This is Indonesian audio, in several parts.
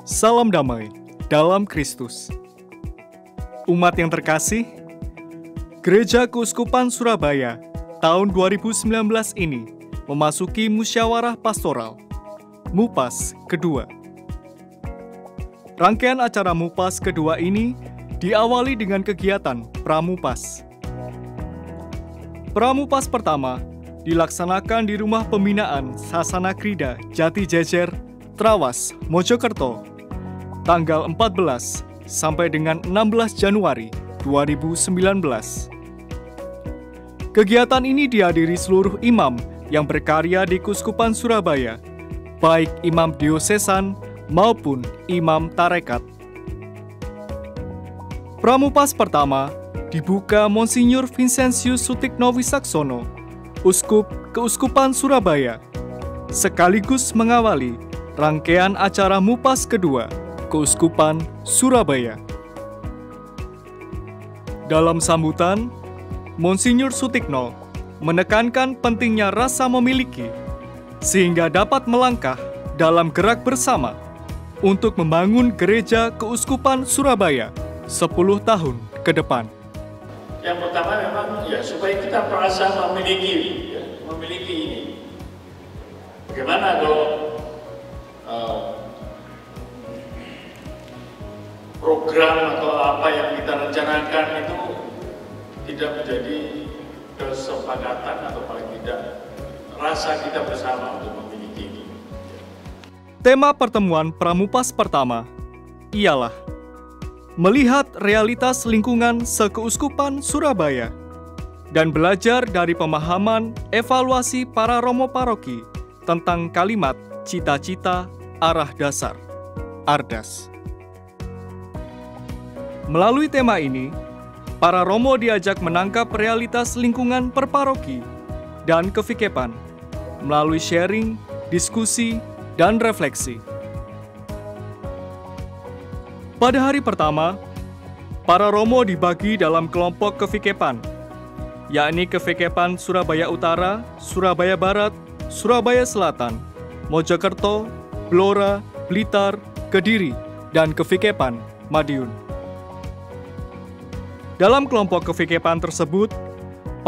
Salam damai dalam Kristus. Umat yang terkasih, Gereja Keuskupan Surabaya tahun 2019 ini memasuki musyawarah pastoral MUPAS kedua. Rangkaian acara MUPAS kedua ini diawali dengan kegiatan Pramupas. Pramupas pertama dilaksanakan di Rumah Pembinaan Sasana Krida Jati Jejer, Trawas, Mojokerto, tanggal 14 sampai dengan 16 Januari 2019. Kegiatan ini dihadiri seluruh imam yang berkarya di Keuskupan Surabaya, baik imam diosesan maupun imam tarekat. Pramupas pertama dibuka Monsinyur Vincentius Sutikno Wisaksono, Uskup Keuskupan Surabaya, sekaligus mengawali rangkaian acara MUPAS kedua Keuskupan Surabaya. Dalam sambutan, Monsinyur Sutikno menekankan pentingnya rasa memiliki sehingga dapat melangkah dalam gerak bersama untuk membangun Gereja Keuskupan Surabaya 10 tahun ke depan. Yang pertama memang ya supaya kita merasa memiliki ini. Bagaimana kalau program atau apa yang kita rencanakan itu tidak menjadi kesepakatan atau paling tidak rasa kita bersama untuk memiliki ini. Tema pertemuan Pramupas pertama ialah melihat realitas lingkungan Sekeuskupan Surabaya dan belajar dari pemahaman evaluasi para romo paroki tentang kalimat cita-cita arah dasar, ARDAS. Melalui tema ini, para romo diajak menangkap realitas lingkungan perparoki dan kevikepan melalui sharing, diskusi, dan refleksi. Pada hari pertama, para romo dibagi dalam kelompok kevikepan, yakni kevikepan Surabaya Utara, Surabaya Barat, Surabaya Selatan, Mojokerto, Blora, Blitar, Kediri, dan kevikepan Madiun. Dalam kelompok kevikepan tersebut,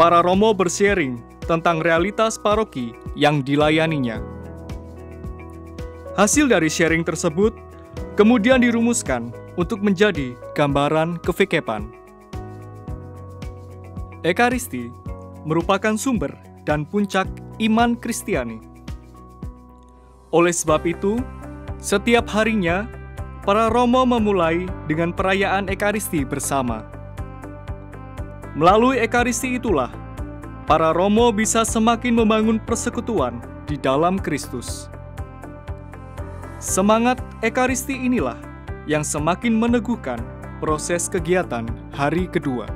para romo bersharing tentang realitas paroki yang dilayaninya. Hasil dari sharing tersebut kemudian dirumuskan untuk menjadi gambaran kevikepan. Ekaristi merupakan sumber dan puncak iman Kristiani. Oleh sebab itu, setiap harinya, para romo memulai dengan perayaan Ekaristi bersama. Melalui Ekaristi itulah, para romo bisa semakin membangun persekutuan di dalam Kristus. Semangat Ekaristi inilah yang semakin meneguhkan proses kegiatan hari kedua.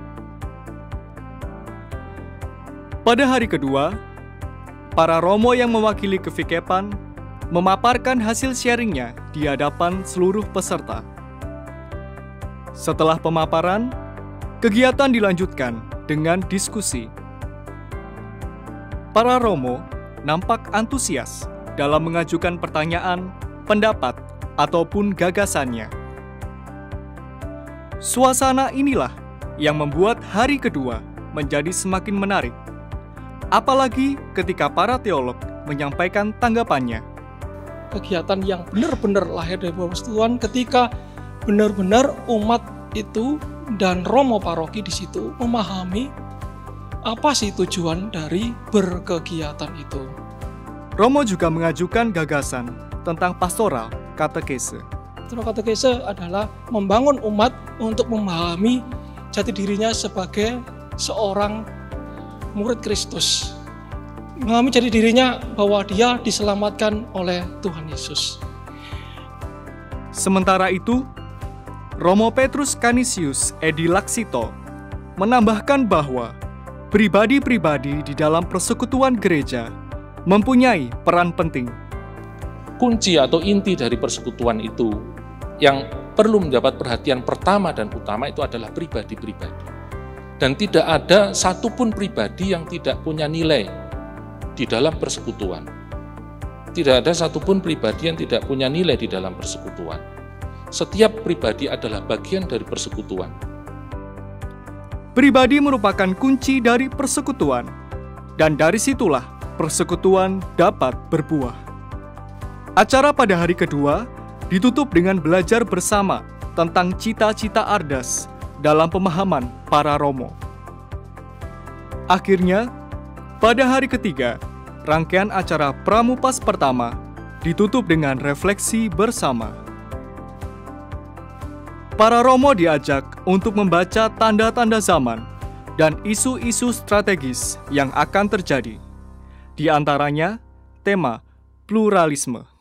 Pada hari kedua, para romo yang mewakili kevikepan memaparkan hasil sharingnya di hadapan seluruh peserta. Setelah pemaparan, kegiatan dilanjutkan dengan diskusi. Para romo nampak antusias dalam mengajukan pertanyaan, pendapat, ataupun gagasannya. Suasana inilah yang membuat hari kedua menjadi semakin menarik, apalagi ketika para teolog menyampaikan tanggapannya. Kegiatan yang benar-benar lahir dari persekutuan ketika benar-benar umat itu dan romo paroki di situ memahami apa sih tujuan dari berkegiatan itu. Romo juga mengajukan gagasan tentang pastoral katekese. Pastoral katekese adalah membangun umat untuk memahami jati dirinya sebagai seorang murid Kristus. Memahami jati dirinya bahwa dia diselamatkan oleh Tuhan Yesus. Sementara itu, Romo Petrus Canisius Edi Laksito menambahkan bahwa pribadi-pribadi di dalam persekutuan gereja mempunyai peran penting. Kunci atau inti dari persekutuan itu yang perlu mendapat perhatian pertama dan utama itu adalah pribadi-pribadi. Dan tidak ada satupun pribadi yang tidak punya nilai di dalam persekutuan. Tidak ada satupun pribadi yang tidak punya nilai di dalam persekutuan. setiap pribadi adalah bagian dari persekutuan. Pribadi merupakan kunci dari persekutuan, dan dari situlah persekutuan dapat berbuah. Acara pada hari kedua ditutup dengan belajar bersama tentang cita-cita Ardas dalam pemahaman para Romo. Akhirnya, pada hari ketiga, rangkaian acara Pramupas pertama ditutup dengan refleksi bersama. Para Romo diajak untuk membaca tanda-tanda zaman dan isu-isu strategis yang akan terjadi. Di antaranya, tema pluralisme.